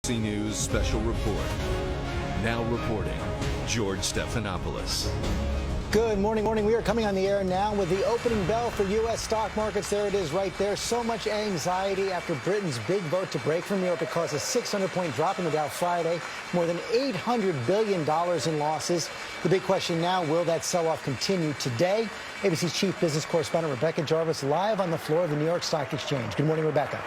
ABC News Special Report. Now reporting, George Stephanopoulos. Good morning. We are coming on the air now with the opening bell for U.S. stock markets. There it is right there. So much anxiety after Britain's big vote to break from Europe. It caused a 600-point drop in the Dow Friday, more than $800 billion in losses. The big question now, will that sell-off continue today? ABC's chief business correspondent Rebecca Jarvis live on the floor of the New York Stock Exchange. Good morning, Rebecca.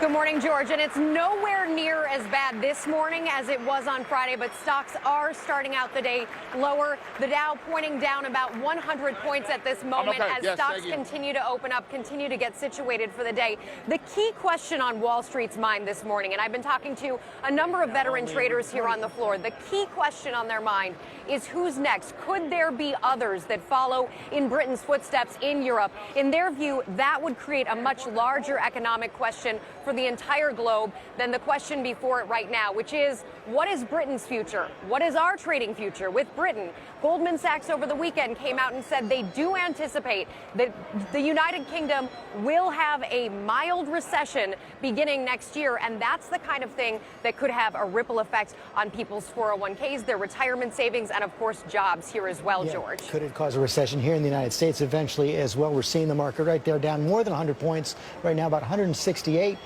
Good morning, George. And it's nowhere near as bad this morning as it was on Friday, but stocks are starting out the day lower. The Dow pointing down about 100 points at this moment as stocks continue to open up, continue to get situated for the day. The key question on Wall Street's mind this morning, and I've been talking to a number of veteran traders here on the floor, the key question on their mind is who's next? Could there be others that follow in Britain's footsteps in Europe? In their view, that would create a much larger economic question for the entire globe than the question before it right now, which is, what is Britain's future? What is our trading future with Britain? Goldman Sachs over the weekend came out and said they do anticipate that the United Kingdom will have a mild recession beginning next year, and that's the kind of thing that could have a ripple effect on people's 401ks, their retirement savings, and of course jobs here as well, George. Could it cause a recession here in the United States eventually as well? We're seeing the market right there down more than 100 points right now, about 168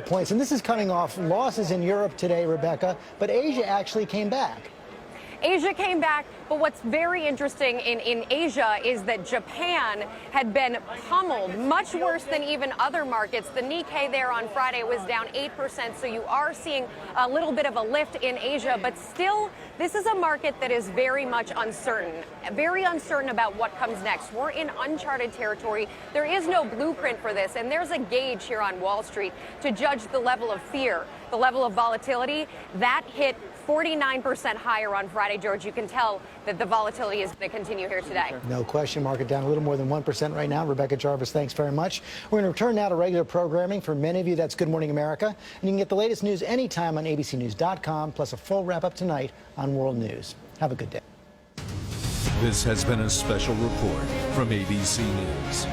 points. And this is coming off losses in Europe today, Rebecca, but Asia actually came back. Asia came back, but what's very interesting in Asia is that Japan had been pummeled, much worse than even other markets. The Nikkei there on Friday was down 8%, so you are seeing a little bit of a lift in Asia, but still, this is a market that is very much uncertain about what comes next. We're in uncharted territory. There is no blueprint for this, and there's a gauge here on Wall Street to judge the level of fear, the level of volatility. That hit 49% higher on Friday, George. You can tell that the volatility is going to continue here today. No question. Market down a little more than 1% right now. Rebecca Jarvis, thanks very much. We're going to return now to regular programming. For many of you, that's Good Morning America. And you can get the latest news anytime on abcnews.com, plus a full wrap-up tonight on World News. Have a good day. This has been a special report from ABC News.